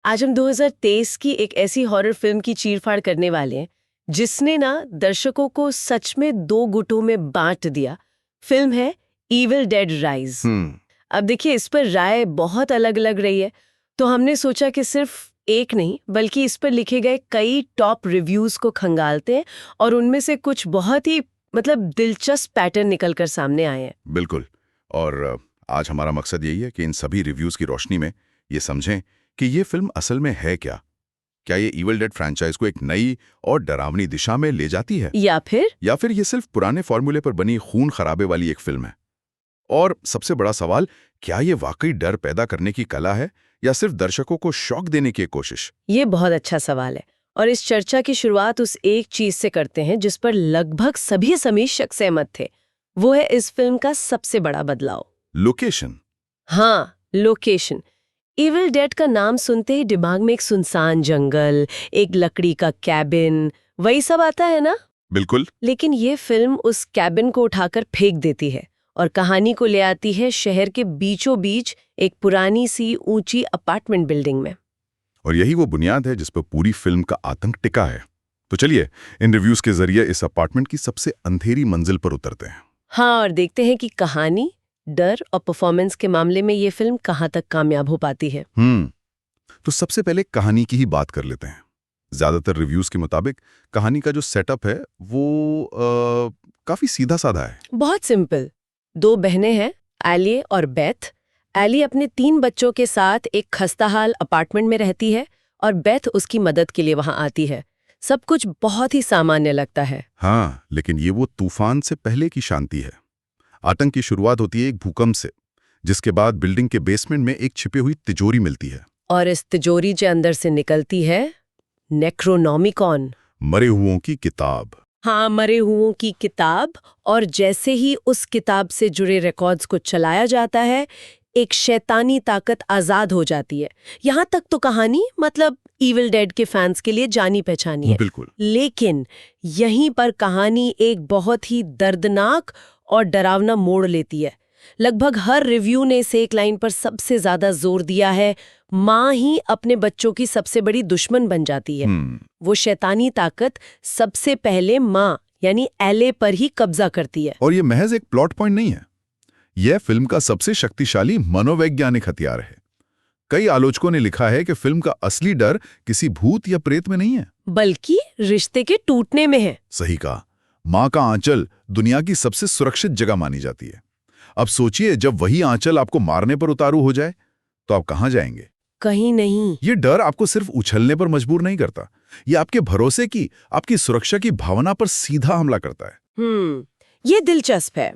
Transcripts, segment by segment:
आज हम 2023 की एक ऐसी हॉरर फिल्म की चीरफाड़ करने वाले हैं जिसने ना दर्शकों को सच में दो गुटों में बांट दिया। फिल्म है इविल डेड राइज। अब देखिए, इस पर राय बहुत अलग अलग रही है, तो हमने सोचा कि सिर्फ एक नहीं बल्कि इस पर लिखे गए कई टॉप रिव्यूज को खंगालते हैं और उनमें से कुछ बहुत ही दिलचस्प पैटर्न निकलकर सामने आए हैं। बिल्कुल। और आज हमारा मकसद यही है कि इन सभी रिव्यूज की रोशनी में ये समझें कि ये फिल्म असल में है क्या ये इविल डेड फ्रैंचाइज को एक नई और डरावनी दिशा में ले जाती है, या फिर ये सिर्फ पुराने फॉर्मूले पर बनी खून खराबे वाली एक फिल्म है। और सबसे बड़ा सवाल, क्या ये वाकई डर पैदा करने की कला है या सिर्फ दर्शकों को शॉक देने की कोशिश? ये बहुत अच्छा सवाल है और इस चर्चा की शुरुआत उस एक चीज से करते हैं जिस पर लगभग सभी समीक्षक सहमत थे। वो है इस फिल्म का सबसे बड़ा बदलाव, लोकेशन। हाँ, लोकेशन। इविल डेड का नाम सुनते ही दिमाग में एक सुनसान जंगल, एक लकड़ी का कैबिन, वही सब आता है ना? बिल्कुल। लेकिन ये फिल्म उस कैबिन को उठाकर फेंक देती है और कहानी को ले आती है शहर के बीचों बीच एक पुरानी सी ऊंची अपार्टमेंट बिल्डिंग में। और यही वो बुनियाद है जिस पर पूरी फिल्म का आतंक टिका है। तो चलिए इन रिव्यूज के जरिए इस अपार्टमेंट की सबसे अंधेरी मंजिल पर उतरते हैं। हाँ, और देखते हैं कि कहानी, डर और परफॉर्मेंस के मामले में ये फिल्म कहाँ तक कामयाब हो पाती है। तो सबसे पहले कहानी की ही बात कर लेते हैं। ज्यादातर रिव्यूज के मुताबिक कहानी का जो सेटअप है वो काफी सीधा साधा है। बहुत सिंपल। दो बहनें हैं, एली और बेथ। एली अपने 3 बच्चों के साथ एक खस्ताहाल अपार्टमेंट में रहती है और बेथ उसकी मदद के लिए वहां आती है। सब कुछ बहुत ही सामान्य लगता है। हाँ, लेकिन ये वो तूफान से पहले की शांति है। आतंक की शुरुआत होती है एक भूकंप से, जिसके बाद बिल्डिंग के बेसमेंट में एक छिपी हुई तिजोरी मिलती है। और इस तिजोरी के अंदर से निकलती है नेक्रोनॉमिकॉन, मरे हुओं की किताब। हाँ, मरे हुओं की किताब। और जैसे ही उस किताब से जुड़े रिकॉर्ड्स को चलाया जाता है, एक शैतानी ताकत आजाद हो जाती है। यहाँ तक तो कहानी इविल डेड के फैंस के लिए जानी पहचानी है। बिल्कुल। लेकिन यहीं पर कहानी एक बहुत ही दर्दनाक और डरावना मोड़ लेती है। लगभग हर रिव्यू ने इस एक लाइन पर सबसे ज्यादा जोर दिया है, माँ ही अपने बच्चों की सबसे बड़ी दुश्मन बन जाती है। वो शैतानी ताकत सबसे पहले माँ यानी एले पर ही कब्जा करती है। और ये महज एक प्लॉट पॉइंट नहीं है, यह फिल्म का सबसे शक्तिशाली मनोवैज्ञानिक हथियार है। कई आलोचकों ने लिखा है कि फिल्म का असली डर किसी भूत या प्रेत में नहीं है, बल्कि रिश्ते के टूटने में है। सही कहा। माँ का आंचल दुनिया की सबसे सुरक्षित जगह मानी जाती है। अब सोचिए, जब वही आंचल आपको मारने पर उतारू हो जाए तो आप कहां जाएंगे? कहीं नहीं। ये डर आपको सिर्फ उछलने पर मजबूर नहीं करता, ये आपके भरोसे की, आपकी सुरक्षा की भावना पर सीधा हमला करता है। ये दिलचस्प है।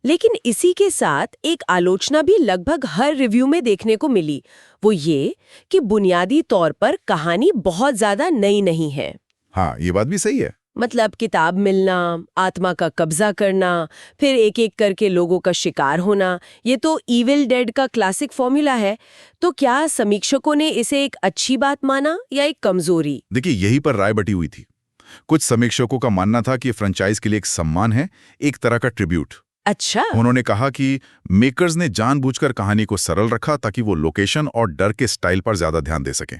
लेकिन इसी के साथ एक आलोचना भी लगभग हर रिव्यू में देखने को मिली। वो ये कि बुनियादी तौर पर कहानी बहुत ज्यादा नई नहीं है। हाँ, ये बात भी सही है। किताब मिलना, आत्मा का कब्जा करना, फिर एक एक करके लोगों का शिकार होना, ये तो इविल डेड का क्लासिक फॉर्मूला है। तो क्या समीक्षकों ने इसे एक अच्छी बात माना या एक कमजोरी? देखिए, यही पर राय बटी हुई थी। कुछ समीक्षकों का मानना था कि फ्रेंचाइज के लिए एक सम्मान है, एक तरह का ट्रिब्यूट। अच्छा। उन्होंने कहा कि मेकर्स ने जानबूझकर कहानी को सरल रखा ताकि वो लोकेशन और डर के स्टाइल पर ज्यादा ध्यान दे सकें।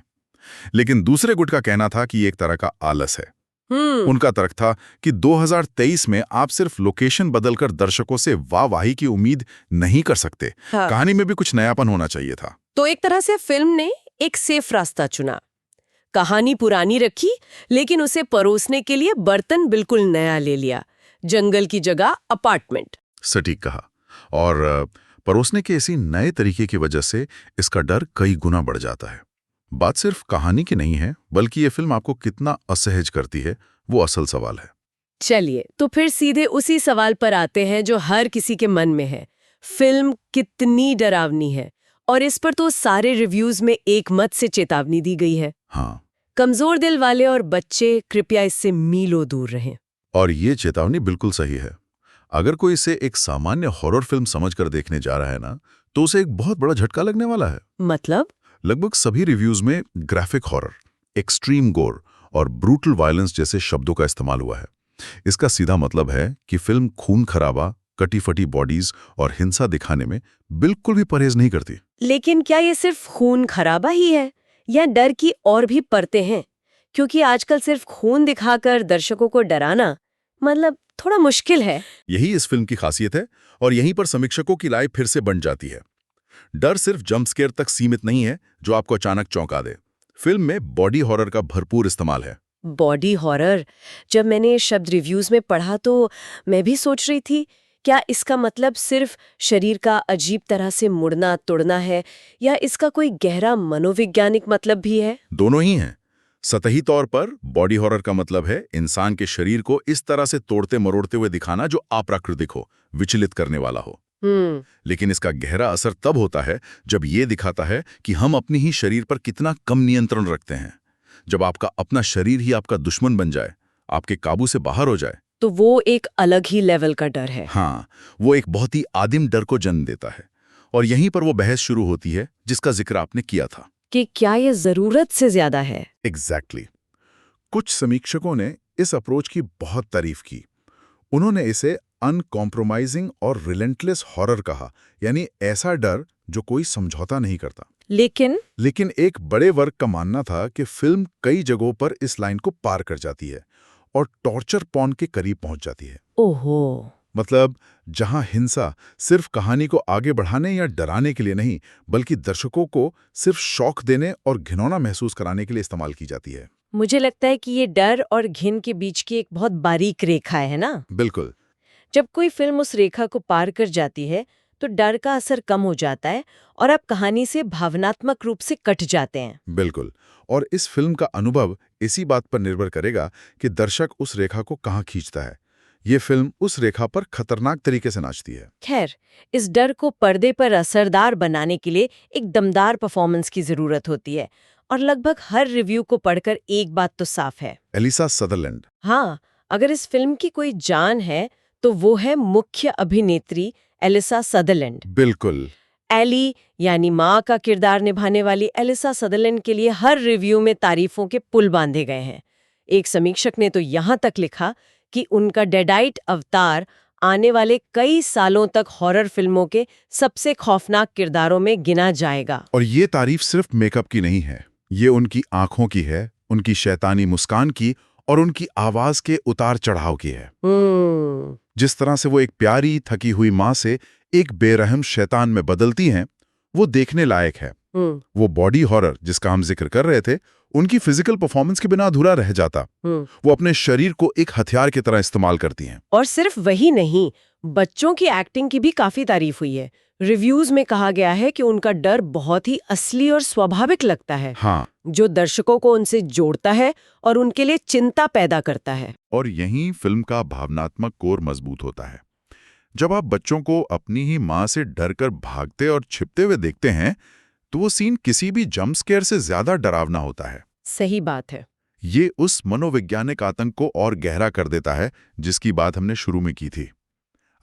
लेकिन दूसरे गुट का कहना था कि ये एक तरह का आलस है। उनका तर्क था कि 2023 में आप सिर्फ लोकेशन बदलकर दर्शकों से वाहवाही की उम्मीद नहीं कर सकते। हाँ। कहानी में भी कुछ नयापन होना चाहिए था। तो एक तरह से फिल्म ने एक सेफ रास्ता चुना। कहानी पुरानी रखी, लेकिन उसे परोसने के लिए बर्तन बिल्कुल नया ले लिया। जंगल की जगह अपार्टमेंट। सटीक कहा। और परोसने के इसी नए तरीके की वजह से इसका डर कई गुना बढ़ जाता है। बात सिर्फ कहानी की नहीं है, बल्कि ये फिल्म आपको कितना असहज करती है, वो असल सवाल है। चलिए, तो फिर सीधे उसी सवाल पर आते हैं जो हर किसी के मन में है। फिल्म कितनी डरावनी है? और इस पर तो सारे रिव्यूज में एक मत से चेतावनी दी गई है। हाँ। कमजोर दिल वाले और बच्चे कृपया इससे मीलों दूर रहें। और ये चेतावनी बिल्कुल सही है। अगर कोई इसे एक सामान्य हॉरर फिल्म समझकर देखने जा रहा है ना, तो उसे एक बहुत बड़ा झटका लगने वाला है। लगभग सभी रिव्यूज में ग्राफिक हॉरर, एक्सट्रीम गोर और ब्रूटल वायलेंस जैसे शब्दों का इस्तेमाल हुआ है। इसका सीधा मतलब है कि फिल्म खून खराबा, कटी फटी बॉडीज और हिंसा दिखाने में बिल्कुल भी परहेज नहीं करती। लेकिन क्या ये सिर्फ खून खराबा ही है या डर की और भी परतें हैं? क्योंकि आजकल सिर्फ खून दिखाकर दर्शकों को डराना मतलब थोड़ा मुश्किल है। यही इस फिल्म की खासियत है और यहीं पर समीक्षकों की राय फिर से बन जाती है। डर सिर्फ जंप स्केयर तक सीमित नहीं है जो आपको अचानक चौंका दे। फिल्म में बॉडी हॉरर का भरपूर इस्तेमाल है। बॉडी हॉरर, जब मैंने ये शब्द रिव्यूज में पढ़ा तो मैं भी सोच रही थी, क्या इसका मतलब सिर्फ शरीर का अजीब तरह से मुड़ना तोड़ना है या इसका कोई गहरा मनोवैज्ञानिक मतलब भी है? दोनों ही हैं। सतही तौर पर बॉडी हॉरर का मतलब है इंसान के शरीर को इस तरह से तोड़ते मरोड़ते हुए दिखाना जो अप्राकृतिक हो, विचलित करने वाला हो। लेकिन इसका गहरा असर तब होता है जब ये दिखाता है कि हम अपनी ही शरीर पर कितना कम नियंत्रण रखते हैं। जब आपका अपना शरीर ही आपका दुश्मन बन जाए, आपके काबू से बाहर हो जाए, तो वो एक अलग ही लेवल का डर है। हाँ, वो एक बहुत ही आदिम डर को जन्म देता है। और यहीं पर वो बहस शुरू होती है जिसका जिक्र आपने किया था कि क्या ये जरूरत से ज्यादा है। एग्जैक्टली। कुछ समीक्षकों ने इस अप्रोच की बहुत तारीफ की। उन्होंने इसे अनकॉम्प्रोमाइजिंग और रिलेंटलेस हॉरर कहा, यानी ऐसा डर जो कोई समझौता नहीं करता। लेकिन एक बड़े वर्ग का मानना था कि फिल्म कई जगहों पर इस लाइन को पार कर जाती है और टॉर्चर पॉर्न के करीब पहुंच जाती है। ओहो, मतलब जहां हिंसा सिर्फ कहानी को आगे बढ़ाने या डराने के लिए नहीं, बल्कि दर्शकों को सिर्फ शौक देने और घिनौना महसूस कराने के लिए इस्तेमाल की जाती है। मुझे लगता है कि ये डर और घिन के बीच की एक बहुत बारीक रेखा है ना? बिल्कुल। जब कोई फिल्म उस रेखा को पार कर जाती है तो डर का असर कम हो जाता है और आप कहानी से भावनात्मक रूप से कट जाते हैं। बिल्कुल। और इस फिल्म का अनुभव इसी बात पर निर्भर करेगा कि दर्शक उस रेखा को कहाँ खींचता है। ये फिल्म उस रेखा पर खतरनाक तरीके से नाचती है। खैर, इस डर को पर्दे पर असरदार बनाने के लिए एक दमदार परफॉर्मेंस की जरूरत होती है और लगभग हर रिव्यू को पढ़कर एक बात तो साफ है, एलिसा सदरलैंड। हाँ, अगर इस फिल्म की कोई जान है तो वो है मुख्य अभिनेत्री एलिसा सदरलैंड। बिल्कुल। एली यानी माँ का किरदार निभाने वाली एलिसा सदरलैंड के लिए हर रिव्यू में तारीफों के पुल बांधे गए हैं। एक समीक्षक ने तो यहाँ तक लिखा कि उनका डेडाइट अवतार आने वाले कई सालों तक हॉरर फिल्मों के सबसे खौफनाक किरदारों में गिना जाएगा। और ये तारीफ सिर्फ मेकअप की नहीं है, ये उनकी आंखों की है, उनकी शैतानी मुस्कान की और उनकी आवाज के उतार चढ़ाव की है। जिस तरह से वो एक प्यारी थकी हुई माँ से एक बेरहम शैतान में बदलती हैं, वो देखने लायक है। वो बॉडी हॉरर जिसका हम जिक्र कर रहे थे, उनकी फिजिकल परफॉर्मेंस के बिना अधूरा रह जाता। वो अपने शरीर को एक हथियार की तरह इस्तेमाल करती हैं। और सिर्फ वही नहीं, बच्चों की एक्टिंग की भी काफी तारीफ हुई है। रिव्यूज में कहा गया है कि उनका डर बहुत ही असली और स्वाभाविक लगता है, हाँ, जो दर्शकों को उनसे जोड़ता है और उनके लिए चिंता पैदा करता है। और यहीं फिल्म का भावनात्मक कोर मजबूत होता है। जब आप बच्चों को अपनी ही माँ से डरकर भागते और छिपते हुए देखते हैं, तो वो सीन किसी भी जंप स्केयर से ज्यादा डरावना होता है। सही बात है। ये उस मनोवैज्ञानिक आतंक को और गहरा कर देता है जिसकी बात हमने शुरू में की थी।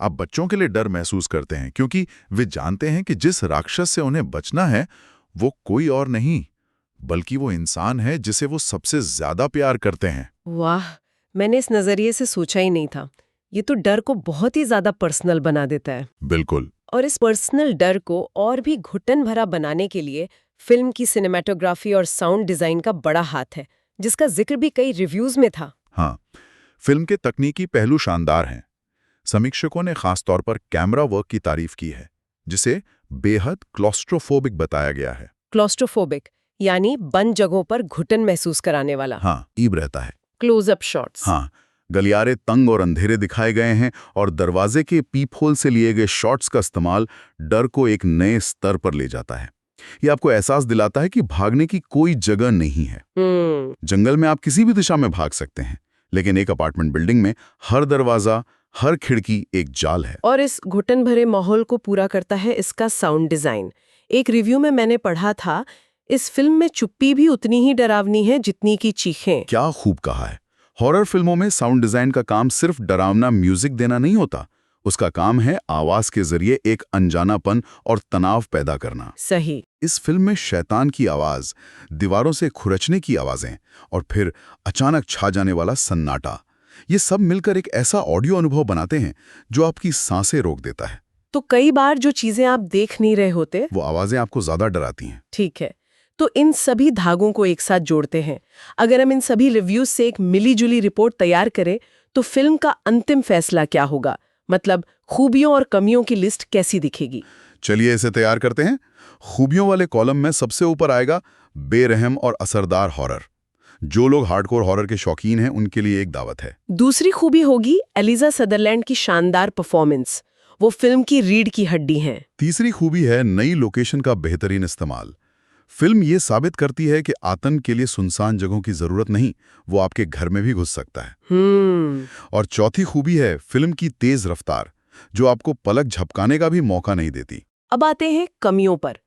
आप बच्चों के लिए डर महसूस करते हैं क्योंकि वे जानते हैं कि जिस राक्षस से उन्हें बचना है वो कोई और नहीं, बल्कि वो इंसान है जिसे वो सबसे ज्यादा प्यार करते हैं। वाह, मैंने इस नजरिए से सोचा ही नहीं था। ये तो डर को बहुत ही ज्यादा पर्सनल बना देता है। बिल्कुल। और इस पर्सनल डर को और भी घुटन भरा बनाने के लिए फिल्म की सिनेमेटोग्राफी और साउंड डिजाइन का बड़ा हाथ है, जिसका जिक्र भी कई रिव्यूज में था। हाँ, फिल्म के तकनीकी पहलू शानदार हैं। समीक्षकों ने खासतौर पर कैमरा वर्क की तारीफ की है, जिसे बेहद क्लॉस्ट्रोफोबिक बताया गया है। क्लॉस्ट्रोफोबिक यानी बंद जगहों पर घुटन महसूस कराने वाला। हाँ, ईब रहता है। Close up shots. हाँ, गलियारे तंग और अंधेरे दिखाए गए हैं और दरवाजे के पीप होल से लिए गए शॉट्स का इस्तेमाल डर को एक नए स्तर पर ले जाता है। ये आपको एहसास दिलाता है कि भागने की कोई जगह नहीं है। जंगल में आप किसी भी दिशा में भाग सकते हैं, लेकिन एक अपार्टमेंट बिल्डिंग में हर दरवाजा, हर खिड़की एक जाल है। और इस घुटन भरे माहौल को पूरा करता है इसका साउंड डिजाइन। एक रिव्यू में मैंने पढ़ा था, इस फिल्म में चुप्पी भी उतनी ही डरावनी है जितनी की चीखें। क्या खूब कहा है। हॉरर फिल्मों में साउंड डिजाइन का काम सिर्फ डरावना म्यूजिक देना नहीं होता, उसका काम है आवाज के जरिए एक अनजानापन और तनाव पैदा करना। सही। इस फिल्म में शैतान की आवाज, दीवारों से खुरचने की आवाजें और फिर अचानक छा जाने वाला सन्नाटा, ये सब मिलकर एक ऐसा ऑडियो अनुभव बनाते हैं जो आपकी सांसें रोक देता है। तो कई बार जो चीजें आप देख नहीं रहे होते, वो आवाजें आपको ज्यादा डराती हैं। ठीक है, तो इन सभी धागों को एक साथ जोड़ते हैं। अगर हम इन सभी रिव्यूज से एक मिली-जुली रिपोर्ट तैयार करें तो फिल्म का अंतिम फैसला क्या होगा? मतलब खूबियों और कमियों की लिस्ट कैसी दिखेगी? चलिए इसे तैयार करते हैं। खूबियों वाले कॉलम में सबसे ऊपर आएगा बेरहम और असरदार हॉरर। जो लोग हार्डकोर हॉरर के शौकीन हैं उनके लिए एक दावत है। दूसरी खूबी होगी एलिजा सदरलैंड की शानदार परफॉर्मेंस। वो फिल्म की रीढ़ की हड्डी हैं। तीसरी खूबी है नई लोकेशन का बेहतरीन इस्तेमाल। फिल्म ये साबित करती है कि आतंक के लिए सुनसान जगहों की जरूरत नहीं, वो आपके घर में भी घुस सकता है। और चौथी खूबी है फिल्म की तेज रफ्तार, जो आपको पलक झपकाने का भी मौका नहीं देती। अब आते हैं कमियों पर।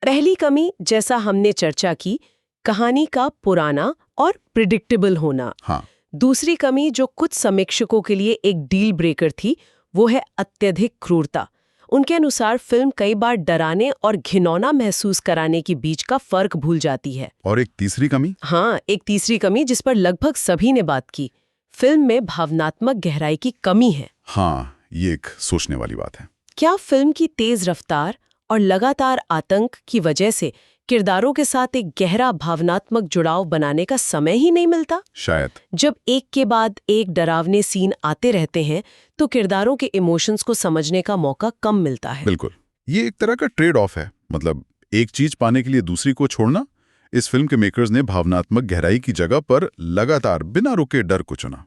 पहली कमी, जैसा हमने चर्चा की, कहानी का पुराना और प्रिडिक्टेबल होना। हाँ। दूसरी कमी, जो कुछ समीक्षकों के लिए एक डील ब्रेकर थी, वो है अत्यधिक क्रूरता। उनके अनुसार फिल्म कई बार डराने और घिनौना महसूस कराने के बीच का फर्क भूल जाती है। और एक तीसरी कमी? हाँ, एक तीसरी कमी जिस पर लगभग सभी ने बात की, फिल्म में भावनात्मक गहराई की कमी है। हाँ, ये एक सोचने वाली बात है। क्या फिल्म की तेज रफ्तार और लगातार आतंक की वजह से किरदारों के साथ एक गहरा भावनात्मक जुड़ाव बनाने का समय ही नहीं मिलता? शायद। जब एक के बाद एक डरावने सीन आते रहते हैं तो किरदारों के इमोशंस को समझने का मौका कम मिलता है। बिल्कुल, ये एक तरह का ट्रेड ऑफ है। मतलब एक चीज पाने के लिए दूसरी को छोड़ना। इस फिल्म के मेकर्स ने भावनात्मक गहराई की जगह पर लगातार बिना रुके डर को चुना।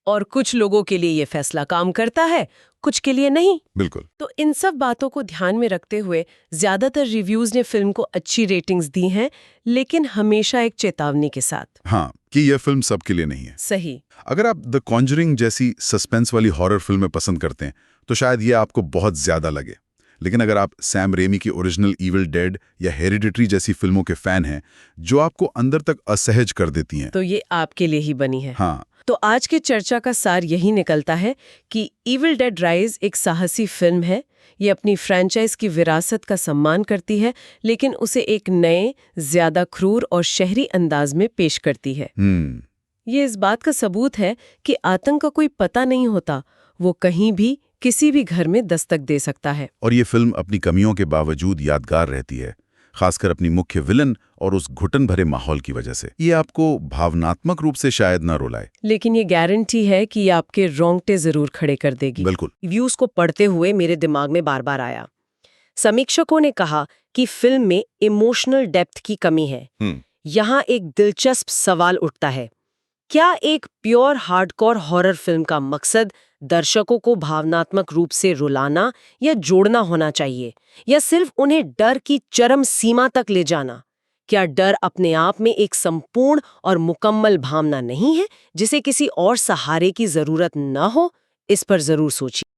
और कुछ लोगों के लिए ये फैसला काम करता है, कुछ के लिए नहीं। बिल्कुल। तो इन सब बातों को ध्यान में रखते हुए ज्यादातर रिव्यूज ने फिल्म को अच्छी रेटिंग्स दी हैं, लेकिन हमेशा एक चेतावनी के साथ। हाँ, कि यह फिल्म सबके लिए नहीं है। सही। अगर आप द कॉन्जरिंग जैसी सस्पेंस वाली हॉरर फिल्में पसंद करते हैं तो शायद ये आपको बहुत ज्यादा लगे। लेकिन अगर आप सैम रेमी की ओरिजिनल इविल डेड या हेरिडिटरी जैसी फिल्मों के फैन हैं जो आपको अंदर तक असहज कर देती हैं, तो ये आपके लिए ही बनी है। हाँ। तो आज के चर्चा का सार यही निकलता है कि इविल डेड राइज एक साहसी फिल्म है। ये अपनी फ्रैंचाइज की विरासत का सम्मान करती है, लेकिन उसे एक नए, ज्यादा क्रूर और शहरी अंदाज में पेश करती है। ये इस बात का सबूत है कि आतंक का कोई पता नहीं होता, वो कहीं भी किसी भी घर में दस्तक दे सकता है। और ये फिल्म अपनी कमियों के बावजूद यादगार रहती है, खासकर अपनी मुख्य विलन और उस घुटन भरे माहौल की वजह से। ये आपको भावनात्मक रूप से शायद न रुलाए, लेकिन ये गारंटी है कि ये आपके रोंगटे जरूर खड़े कर देगी। बिल्कुल। रिव्यूज को पढ़ते हुए मेरे दिमाग में बार बार आया, समीक्षकों ने कहा कि फिल्म में इमोशनल डेप्थ की कमी है। यहाँ एक दिलचस्प सवाल उठता है, क्या एक प्योर हार्डकोर हॉरर फिल्म का मकसद दर्शकों को भावनात्मक रूप से रुलाना या जोड़ना होना चाहिए, या सिर्फ उन्हें डर की चरम सीमा तक ले जाना? क्या डर अपने आप में एक संपूर्ण और मुकम्मल भावना नहीं है जिसे किसी और सहारे की जरूरत न हो? इस पर जरूर सोचिए।